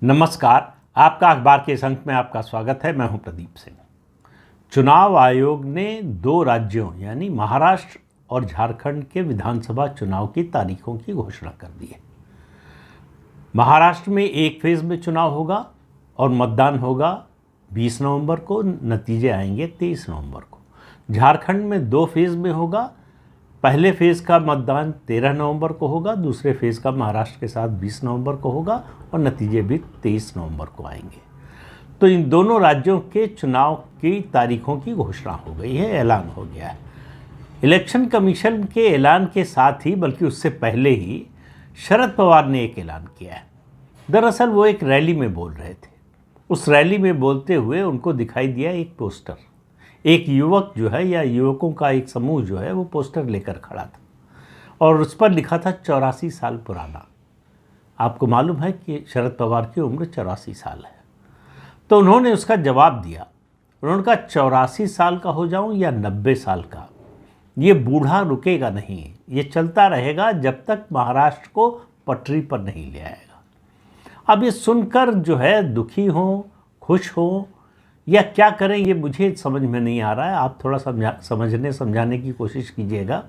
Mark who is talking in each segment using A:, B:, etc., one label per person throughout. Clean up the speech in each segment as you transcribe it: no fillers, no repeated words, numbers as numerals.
A: नमस्कार। आपका अखबार के इस अंक में आपका स्वागत है। मैं हूं प्रदीप सिंह। चुनाव आयोग ने दो राज्यों यानी महाराष्ट्र और झारखंड के विधानसभा चुनाव की तारीखों की घोषणा कर दी है। महाराष्ट्र में एक फेज में चुनाव होगा और मतदान होगा 20 नवंबर को, नतीजे आएंगे 23 नवंबर को। झारखंड में दो फेज में होगा। पहले फेज़ का मतदान 13 नवंबर को होगा, दूसरे फेज़ का महाराष्ट्र के साथ 20 नवंबर को होगा और नतीजे भी 23 नवंबर को आएंगे। तो इन दोनों राज्यों के चुनाव की तारीखों की घोषणा हो गई है, ऐलान हो गया है। इलेक्शन कमीशन के ऐलान के साथ ही, बल्कि उससे पहले ही, शरद पवार ने एक ऐलान किया है। दरअसल वो एक रैली में बोल रहे थे। उस रैली में बोलते हुए उनको दिखाई दिया एक पोस्टर। एक युवक जो है या युवकों का एक समूह जो है वो पोस्टर लेकर खड़ा था और उस पर लिखा था 84 साल पुराना। आपको मालूम है कि शरद पवार की उम्र 84 साल है। तो उन्होंने उसका जवाब दिया। उन्होंने कहा 84 साल का हो जाऊं या 90 साल का, ये बूढ़ा रुकेगा नहीं, ये चलता रहेगा जब तक महाराष्ट्र को पटरी पर नहीं ले आएगा। अब ये सुनकर जो है दुखी हो, खुश हो या क्या करें, ये मुझे समझ में नहीं आ रहा है। आप थोड़ा समझाने की कोशिश कीजिएगा।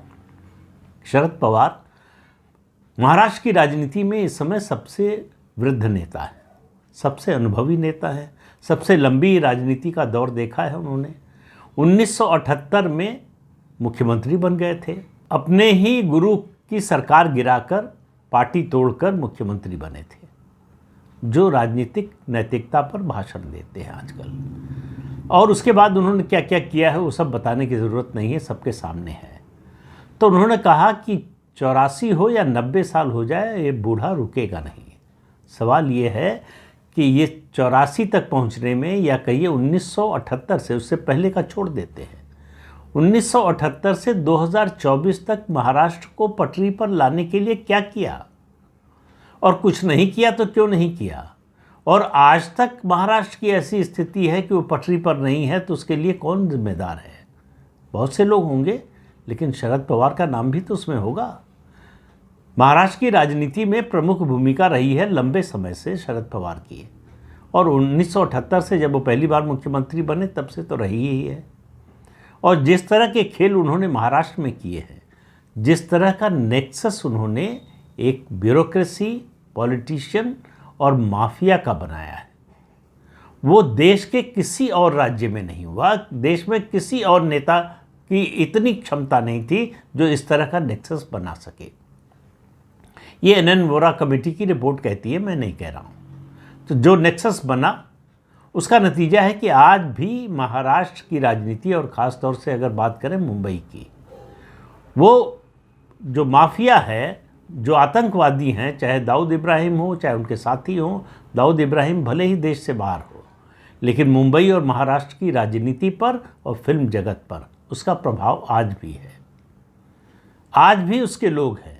A: शरद पवार महाराष्ट्र की राजनीति में इस समय सबसे वृद्ध नेता है, सबसे अनुभवी नेता है, सबसे लंबी राजनीति का दौर देखा है उन्होंने। 1978 में मुख्यमंत्री बन गए थे। अपने ही गुरु की सरकार गिराकर, पार्टी तोड़कर मुख्यमंत्री बने थे, जो राजनीतिक नैतिकता पर भाषण देते हैं आजकल। और उसके बाद उन्होंने क्या क्या किया है वो सब बताने की ज़रूरत नहीं है, सबके सामने है। तो उन्होंने कहा कि 84 हो या 90 साल हो जाए, ये बूढ़ा रुकेगा नहीं। सवाल ये है कि ये 84 तक पहुंचने में, या कहिए 1978 से, उससे पहले का छोड़ देते हैं, 1978 से 2024 तक महाराष्ट्र को पटरी पर लाने के लिए क्या किया? और कुछ नहीं किया तो क्यों नहीं किया? और आज तक महाराष्ट्र की ऐसी स्थिति है कि वो पटरी पर नहीं है, तो उसके लिए कौन जिम्मेदार है? बहुत से लोग होंगे, लेकिन शरद पवार का नाम भी तो उसमें होगा। महाराष्ट्र की राजनीति में प्रमुख भूमिका रही है लंबे समय से शरद पवार की, और 1978 से जब वो पहली बार मुख्यमंत्री बने तब से तो रही ही है। और जिस तरह के खेल उन्होंने महाराष्ट्र में किए हैं, जिस तरह का नेक्सस उन्होंने एक ब्यूरोक्रेसी, पॉलिटिशियन और माफिया का बनाया है, वो देश के किसी और राज्य में नहीं हुआ। देश में किसी और नेता की इतनी क्षमता नहीं थी जो इस तरह का नेक्सस बना सके। ये एनएन वोरा कमेटी की रिपोर्ट कहती है, मैं नहीं कह रहा हूँ। तो जो नेक्सस बना, उसका नतीजा है कि आज भी महाराष्ट्र की राजनीति, और ख़ास तौर से अगर बात करें मुंबई की, वो जो माफिया है, जो आतंकवादी हैं, चाहे दाऊद इब्राहिम हो, चाहे उनके साथी हों। दाऊद इब्राहिम भले ही देश से बाहर हो, लेकिन मुंबई और महाराष्ट्र की राजनीति पर और फिल्म जगत पर उसका प्रभाव आज भी है। आज भी उसके लोग हैं,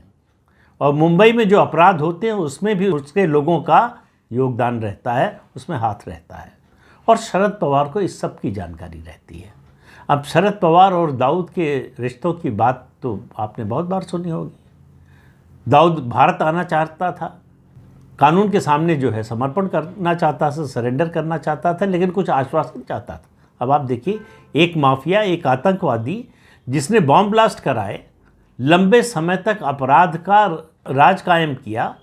A: और मुंबई में जो अपराध होते हैं उसमें भी उसके लोगों का योगदान रहता है, उसमें हाथ रहता है। और शरद पवार को इस सब की जानकारी रहती है। अब शरद पवार और दाऊद के रिश्तों की बात तो आपने बहुत बार सुनी होगी। दाऊद भारत आना चाहता था, कानून के सामने जो है समर्पण करना चाहता था, सरेंडर करना चाहता था, लेकिन कुछ आश्वासन चाहता था। अब आप देखिए, एक माफिया, एक आतंकवादी जिसने बॉम्ब ब्लास्ट कराए, लंबे समय तक अपराध का राज कायम किया,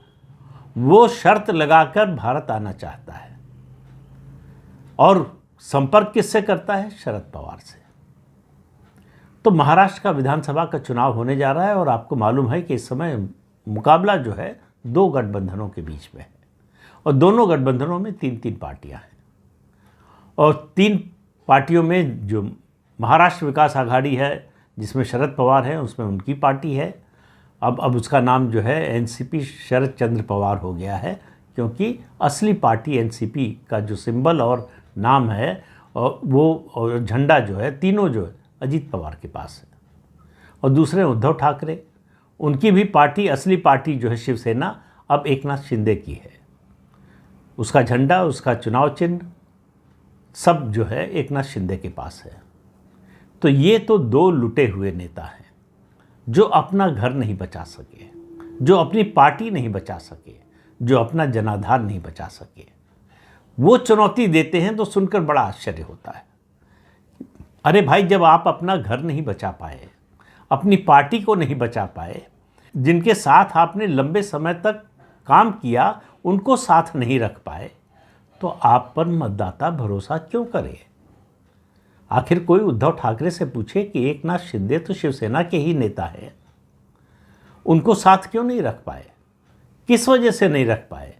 A: वो शर्त लगाकर भारत आना चाहता है। और संपर्क किससे करता है? शरद पवार से। तो महाराष्ट्र का विधानसभा का चुनाव होने जा रहा है, और आपको मालूम है कि इस समय मुकाबला जो है दो गठबंधनों के बीच में है, और दोनों गठबंधनों में 3-3 पार्टियां हैं। और 3 पार्टियों में जो महाराष्ट्र विकास आघाड़ी है, जिसमें शरद पवार है, उसमें उनकी पार्टी है। अब उसका नाम जो है एनसीपी शरद चंद्र पवार हो गया है, क्योंकि असली पार्टी एनसीपी का जो सिंबल और नाम है, और वो और झंडा जो है, तीनों जो है अजीत पवार के पास है। और दूसरे उद्धव ठाकरे, उनकी भी पार्टी, असली पार्टी जो है शिवसेना, अब एकनाथ शिंदे की है। उसका झंडा, उसका चुनाव चिन्ह, सब जो है एकनाथ शिंदे के पास है। तो ये तो दो लुटे हुए नेता हैं, जो अपना घर नहीं बचा सके, जो अपनी पार्टी नहीं बचा सके, जो अपना जनाधार नहीं बचा सके। वो चुनौती देते हैं तो सुनकर बड़ा आश्चर्य होता है। अरे भाई, जब आप अपना घर नहीं बचा पाए, अपनी पार्टी को नहीं बचा पाए, जिनके साथ आपने लंबे समय तक काम किया उनको साथ नहीं रख पाए, तो आप पर मतदाता भरोसा क्यों करे? आखिर कोई उद्धव ठाकरे से पूछे कि एकनाथ शिंदे तो शिवसेना के ही नेता हैं, उनको साथ क्यों नहीं रख पाए, किस वजह से नहीं रख पाए?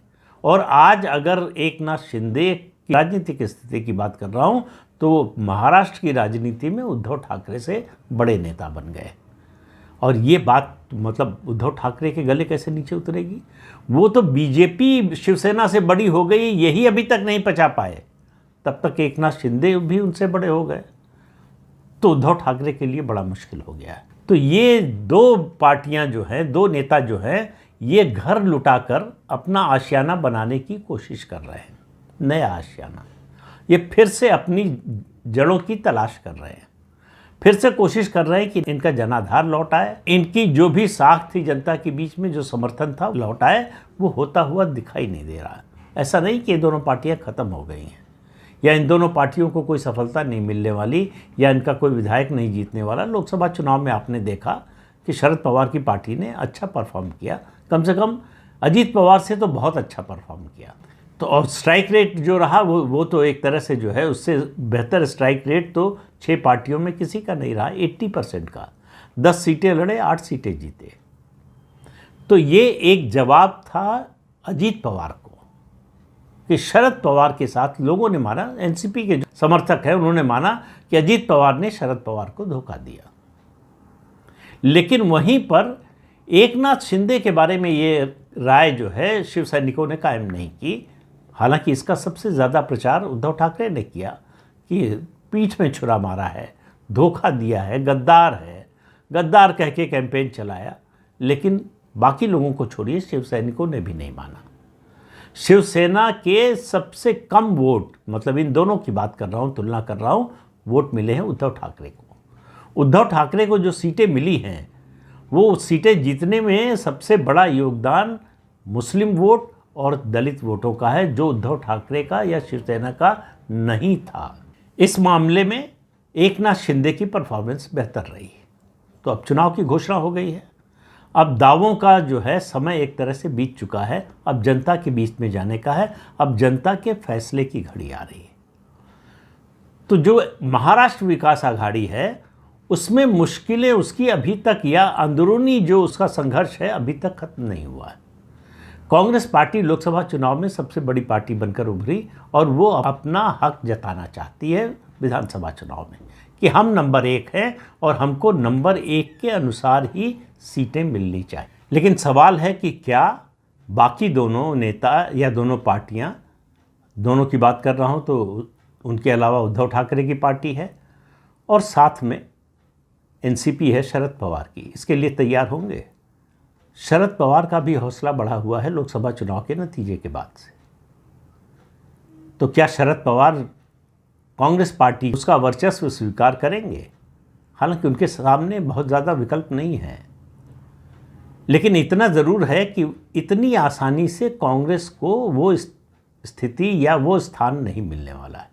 A: और आज अगर एकनाथ शिंदे की राजनीतिक स्थिति की बात कर रहा हूं, तो महाराष्ट्र की राजनीति में उद्धव ठाकरे से बड़े नेता बन गए। और ये बात मतलब उद्धव ठाकरे के गले कैसे नीचे उतरेगी? वो तो बीजेपी शिवसेना से बड़ी हो गई, यही अभी तक नहीं पचा पाए, तब तक एकनाथ शिंदे भी उनसे बड़े हो गए, तो उद्धव ठाकरे के लिए बड़ा मुश्किल हो गया है। तो ये दो पार्टियां जो हैं, दो नेता जो हैं, ये घर लुटाकर अपना आशियाना बनाने की कोशिश कर रहे हैं, नया आशियाना। ये फिर से अपनी जड़ों की तलाश कर रहे हैं, फिर से कोशिश कर रहे हैं कि इनका जनाधार लौट आए, इनकी जो भी साख थी जनता के बीच में, जो समर्थन था लौट आए। वो होता हुआ दिखाई नहीं दे रहा। ऐसा नहीं कि ये दोनों पार्टियां ख़त्म हो गई हैं या इन दोनों पार्टियों को कोई सफलता नहीं मिलने वाली या इनका कोई विधायक नहीं जीतने वाला। लोकसभा चुनाव में आपने देखा कि शरद पवार की पार्टी ने अच्छा परफॉर्म किया, कम से कम अजीत पवार से तो बहुत अच्छा परफॉर्म किया। तो और स्ट्राइक रेट जो रहा वो तो एक तरह से जो है उससे बेहतर स्ट्राइक रेट तो 6 पार्टियों में किसी का नहीं रहा, 80% का। 10 सीटें लड़े, 8 सीटें जीते। तो ये एक जवाब था अजीत पवार को कि शरद पवार के साथ लोगों ने माना, एनसीपी के जो समर्थक हैं उन्होंने माना कि अजीत पवार ने शरद पवार को धोखा दिया। लेकिन वहीं पर एकनाथ शिंदे के बारे में ये राय जो है शिव सैनिकों ने कायम नहीं की। हालांकि इसका सबसे ज़्यादा प्रचार उद्धव ठाकरे ने किया कि पीठ में छुरा मारा है, धोखा दिया है, गद्दार है, गद्दार कह के कैंपेन चलाया। लेकिन बाकी लोगों को छोड़िए, शिव सैनिकों ने भी नहीं माना। शिवसेना के सबसे कम वोट, मतलब इन दोनों की बात कर रहा हूँ, तुलना कर रहा हूँ, वोट मिले हैं उद्धव ठाकरे को। उद्धव ठाकरे को जो सीटें मिली हैं वो सीटें जीतने में सबसे बड़ा योगदान मुस्लिम वोट और दलित वोटों का है, जो उद्धव ठाकरे का या शिवसेना का नहीं था। इस मामले में एकनाथ शिंदे की परफॉर्मेंस बेहतर रही। तो अब चुनाव की घोषणा हो गई है। अब दावों का जो है समय एक तरह से बीत चुका है, अब जनता के बीच में जाने का है, अब जनता के फैसले की घड़ी आ रही है। तो जो महाराष्ट्र विकास आघाड़ी है उसमें मुश्किलें उसकी अभी तक, या अंदरूनी जो उसका संघर्ष है, अभी तक खत्म नहीं हुआ है। कांग्रेस पार्टी लोकसभा चुनाव में सबसे बड़ी पार्टी बनकर उभरी और वो अपना हक जताना चाहती है विधानसभा चुनाव में कि हम नंबर 1 हैं और हमको नंबर 1 के अनुसार ही सीटें मिलनी चाहिए। लेकिन सवाल है कि क्या बाकी दोनों नेता या दोनों पार्टियां, दोनों की बात कर रहा हूं तो उनके अलावा उद्धव ठाकरे की पार्टी है और साथ में एनसीपी है शरद पवार की, इसके लिए तैयार होंगे? शरद पवार का भी हौसला बढ़ा हुआ है लोकसभा चुनाव के नतीजे के बाद से। तो क्या शरद पवार कांग्रेस पार्टी उसका वर्चस्व स्वीकार करेंगे? हालांकि उनके सामने बहुत ज़्यादा विकल्प नहीं है, लेकिन इतना ज़रूर है कि इतनी आसानी से कांग्रेस को वो स्थिति या वो स्थान नहीं मिलने वाला है।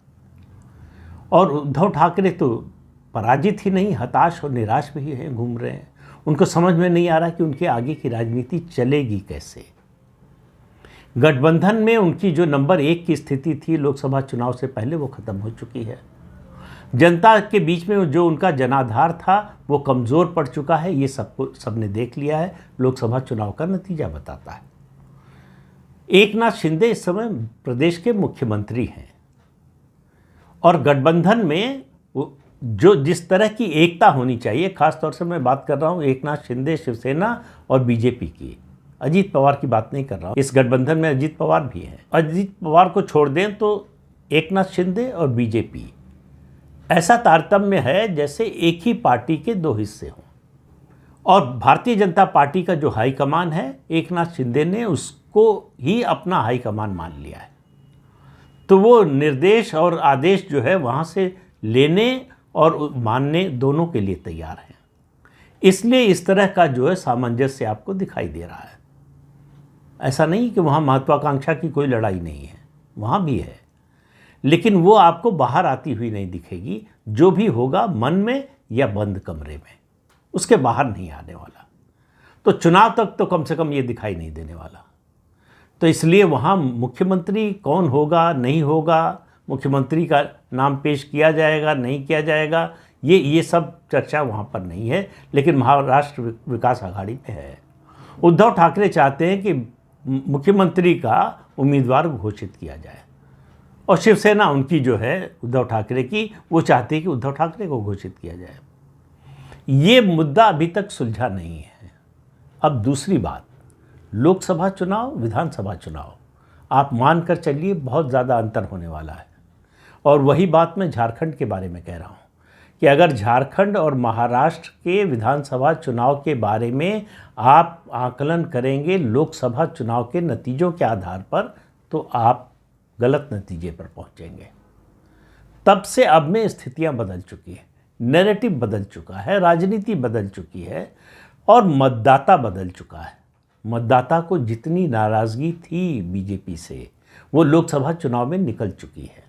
A: और उद्धव ठाकरे तो पराजित ही नहीं, हताश और निराश भी हैं, घूम रहे हैं। उनको समझ में नहीं आ रहा कि उनके आगे की राजनीति चलेगी कैसे। गठबंधन में उनकी जो नंबर 1 की स्थिति थी लोकसभा चुनाव से पहले, वो ख़त्म हो चुकी है। जनता के बीच में जो उनका जनाधार था वो कमज़ोर पड़ चुका है। ये सबने देख लिया है, लोकसभा चुनाव का नतीजा बताता है। एकनाथ शिंदे इस समय प्रदेश के मुख्यमंत्री हैं और गठबंधन में जो जिस तरह की एकता होनी चाहिए, खास तौर से मैं बात कर रहा हूँ एकनाथ शिंदे, शिवसेना और बीजेपी की, अजीत पवार की बात नहीं कर रहा हूँ। इस गठबंधन में अजीत पवार भी हैं। अजीत पवार को छोड़ दें तो एकनाथ शिंदे और बीजेपी ऐसा तारतम्य है जैसे एक ही पार्टी के 2 हिस्से हों। और भारतीय जनता पार्टी का जो हाईकमान है, एकनाथ शिंदे ने उसको ही अपना हाईकमान मान लिया है। तो वो निर्देश और आदेश जो है वहाँ से लेने और मानने दोनों के लिए तैयार हैं। इसलिए इस तरह का जो है सामंजस्य आपको दिखाई दे रहा है। ऐसा नहीं कि वहाँ महत्वाकांक्षा की कोई लड़ाई नहीं है, वहाँ भी है, लेकिन वो आपको बाहर आती हुई नहीं दिखेगी। जो भी होगा मन में या बंद कमरे में, उसके बाहर नहीं आने वाला। तो चुनाव तक तो कम से कम ये दिखाई नहीं देने वाला। तो इसलिए वहाँ मुख्यमंत्री कौन होगा, नहीं होगा, मुख्यमंत्री का नाम पेश किया जाएगा, नहीं किया जाएगा, ये सब चर्चा वहाँ पर नहीं है। लेकिन महाराष्ट्र विकास आघाड़ी में है। उद्धव ठाकरे चाहते हैं कि मुख्यमंत्री का उम्मीदवार घोषित किया जाए, और शिवसेना उनकी जो है उद्धव ठाकरे की, वो चाहती है कि उद्धव ठाकरे को घोषित किया जाए। ये मुद्दा अभी तक सुलझा नहीं है। अब दूसरी बात, लोकसभा चुनाव, विधानसभा चुनाव, आप मानकर चलिए बहुत ज़्यादा अंतर होने वाला है। और वही बात मैं झारखंड के बारे में कह रहा हूँ कि अगर झारखंड और महाराष्ट्र के विधानसभा चुनाव के बारे में आप आकलन करेंगे लोकसभा चुनाव के नतीजों के आधार पर, तो आप गलत नतीजे पर पहुंचेंगे। तब से अब में स्थितियां बदल चुकी हैं, नैरेटिव बदल चुका है, राजनीति बदल चुकी है और मतदाता बदल चुका है। मतदाता को जितनी नाराज़गी थी बीजेपी से, वो लोकसभा चुनाव में निकल चुकी है।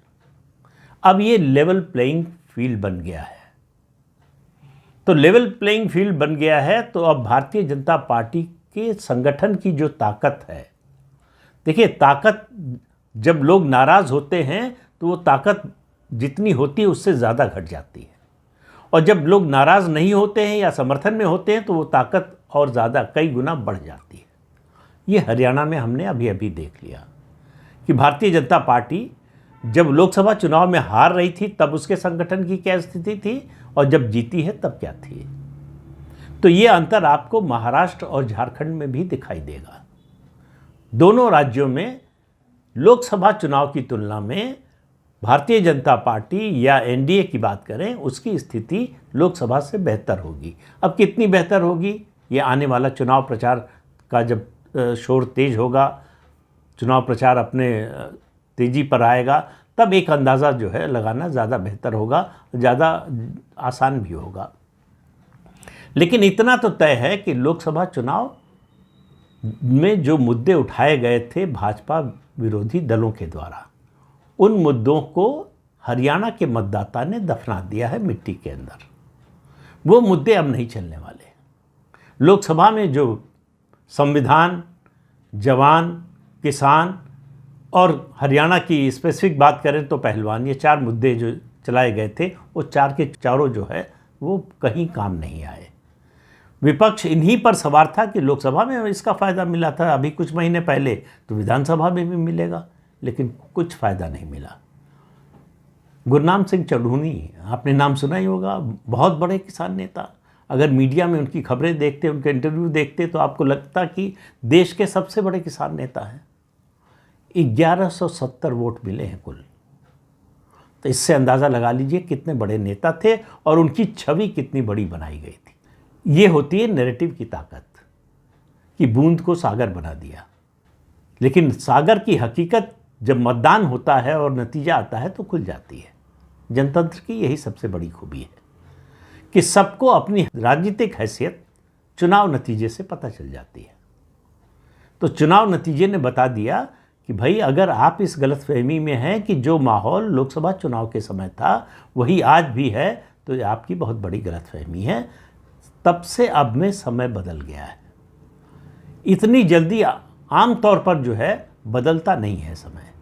A: अब ये लेवल प्लेइंग फील्ड बन गया है। तो लेवल प्लेइंग फील्ड बन गया है, तो अब भारतीय जनता पार्टी के संगठन की जो ताकत है, देखिए ताकत, जब लोग नाराज़ होते हैं तो वो ताकत जितनी होती है उससे ज़्यादा घट जाती है, और जब लोग नाराज़ नहीं होते हैं या समर्थन में होते हैं तो वो ताकत और ज़्यादा कई गुना बढ़ जाती है। ये हरियाणा में हमने अभी अभी देख लिया कि भारतीय जनता पार्टी जब लोकसभा चुनाव में हार रही थी तब उसके संगठन की क्या स्थिति थी, और जब जीती है तब क्या थी। तो ये अंतर आपको महाराष्ट्र और झारखंड में भी दिखाई देगा। दोनों राज्यों में लोकसभा चुनाव की तुलना में भारतीय जनता पार्टी या एनडीए की बात करें, उसकी स्थिति लोकसभा से बेहतर होगी। अब कितनी बेहतर होगी, ये आने वाला चुनाव प्रचार का जब शोर तेज होगा, चुनाव प्रचार अपने तेज़ी पर आएगा, तब एक अंदाज़ा जो है लगाना ज़्यादा बेहतर होगा, ज़्यादा आसान भी होगा। लेकिन इतना तो तय है कि लोकसभा चुनाव में जो मुद्दे उठाए गए थे भाजपा विरोधी दलों के द्वारा, उन मुद्दों को हरियाणा के मतदाता ने दफना दिया है मिट्टी के अंदर। वो मुद्दे अब नहीं चलने वाले। लोकसभा में जो संविधान, जवान, किसान और हरियाणा की स्पेसिफिक बात करें तो पहलवान, ये 4 मुद्दे जो चलाए गए थे, वो 4 के चारों जो है वो कहीं काम नहीं आए। विपक्ष इन्हीं पर सवार था कि लोकसभा में इसका फ़ायदा मिला था अभी कुछ महीने पहले, तो विधानसभा में भी मिलेगा, लेकिन कुछ फ़ायदा नहीं मिला। गुरनाम सिंह चढ़ूनी, आपने नाम सुना ही होगा, बहुत बड़े किसान नेता। अगर मीडिया में उनकी खबरें देखते, उनके इंटरव्यू देखते, तो आपको लगता कि देश के सबसे बड़े किसान नेता हैं। 1170 वोट मिले हैं कुल। तो इससे अंदाज़ा लगा लीजिए कितने बड़े नेता थे और उनकी छवि कितनी बड़ी बनाई गई थी। ये होती है नैरेटिव की ताकत, कि बूंद को सागर बना दिया। लेकिन सागर की हकीकत जब मतदान होता है और नतीजा आता है तो खुल जाती है। जनतंत्र की यही सबसे बड़ी खूबी है कि सबको अपनी राजनीतिक हैसियत चुनाव नतीजे से पता चल जाती है। तो चुनाव नतीजे ने बता दिया कि भाई अगर आप इस गलतफहमी में हैं कि जो माहौल लोकसभा चुनाव के समय था वही आज भी है, तो आपकी बहुत बड़ी गलतफहमी है। तब से अब में समय बदल गया है। इतनी जल्दी आम तौर पर जो है बदलता नहीं है समय।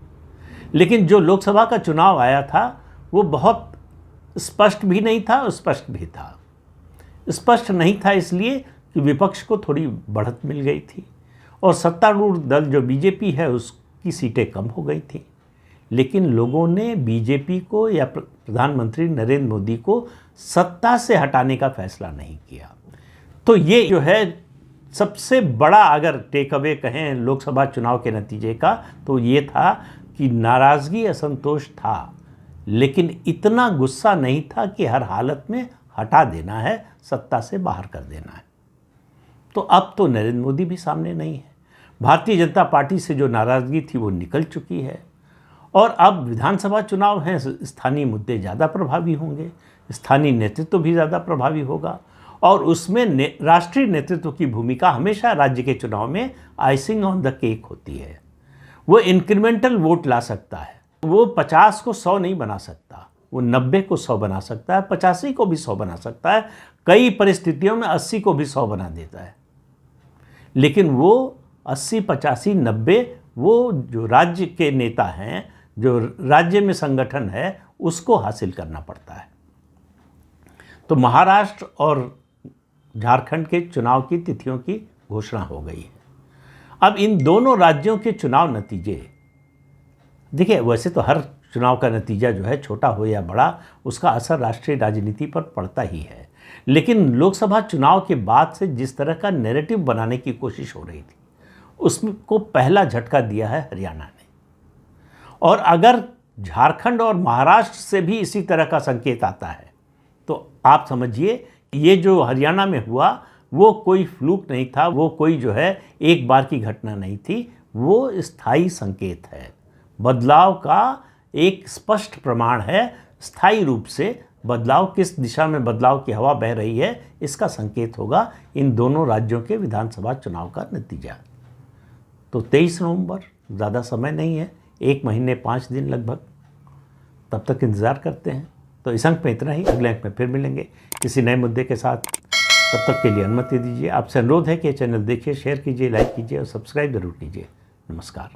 A: लेकिन जो लोकसभा का चुनाव आया था वो बहुत स्पष्ट भी नहीं था और स्पष्ट भी था। स्पष्ट नहीं था इसलिए कि विपक्ष को थोड़ी बढ़त मिल गई थी और सत्तारूढ़ दल जो बीजेपी है उसकी सीटें कम हो गई थी। लेकिन लोगों ने बीजेपी को या प्रधानमंत्री नरेंद्र मोदी को सत्ता से हटाने का फैसला नहीं किया। तो ये जो है सबसे बड़ा अगर टेक अवे कहें लोकसभा चुनाव के नतीजे का, तो ये था कि नाराज़गी, असंतोष था, लेकिन इतना गुस्सा नहीं था कि हर हालत में हटा देना है, सत्ता से बाहर कर देना है। तो अब तो नरेंद्र मोदी भी सामने नहीं है। भारतीय जनता पार्टी से जो नाराज़गी थी वो निकल चुकी है और अब विधानसभा चुनाव हैं, स्थानीय मुद्दे ज़्यादा प्रभावी होंगे, स्थानीय नेतृत्व भी ज़्यादा प्रभावी होगा और उसमें राष्ट्रीय नेतृत्व की भूमिका हमेशा राज्य के चुनाव में आइसिंग ऑन द केक होती है। वो इंक्रीमेंटल वोट ला सकता है, वो 50 को 100 नहीं बना सकता, वो 90 को 100 बना सकता है, 85 को भी 100 बना सकता है, कई परिस्थितियों में 80 को भी 100 बना देता है। लेकिन वो 80, 85, 90 वो जो राज्य के नेता हैं, जो राज्य में संगठन है, उसको हासिल करना पड़ता है। तो महाराष्ट्र और झारखंड के चुनाव की तिथियों की घोषणा हो गई है। अब इन दोनों राज्यों के चुनाव नतीजे, देखिए वैसे तो हर चुनाव का नतीजा जो है, छोटा हो या बड़ा, उसका असर राष्ट्रीय राजनीति पर पड़ता ही है। लेकिन लोकसभा चुनाव के बाद से जिस तरह का नैरेटिव बनाने की कोशिश हो रही थी, उसको पहला झटका दिया है हरियाणा ने। और अगर झारखंड और महाराष्ट्र से भी इसी तरह का संकेत आता है तो आप समझिए ये जो हरियाणा में हुआ वो कोई फ्लूक नहीं था, वो कोई जो है एक बार की घटना नहीं थी, वो स्थायी संकेत है। बदलाव का एक स्पष्ट प्रमाण है। स्थायी रूप से बदलाव, किस दिशा में बदलाव की हवा बह रही है, इसका संकेत होगा इन दोनों राज्यों के विधानसभा चुनाव का नतीजा। तो 23 नवंबर, ज़्यादा समय नहीं है, 1 महीने 5 दिन लगभग, तब तक इंतज़ार करते हैं। तो इस अंक में इतना ही, अगले अंक में फिर मिलेंगे किसी नए मुद्दे के साथ। तब तक के लिए अनुमति दीजिए। आपसे अनुरोध है कि चैनल देखिए, शेयर कीजिए, लाइक कीजिए और सब्सक्राइब जरूर कीजिए। नमस्कार।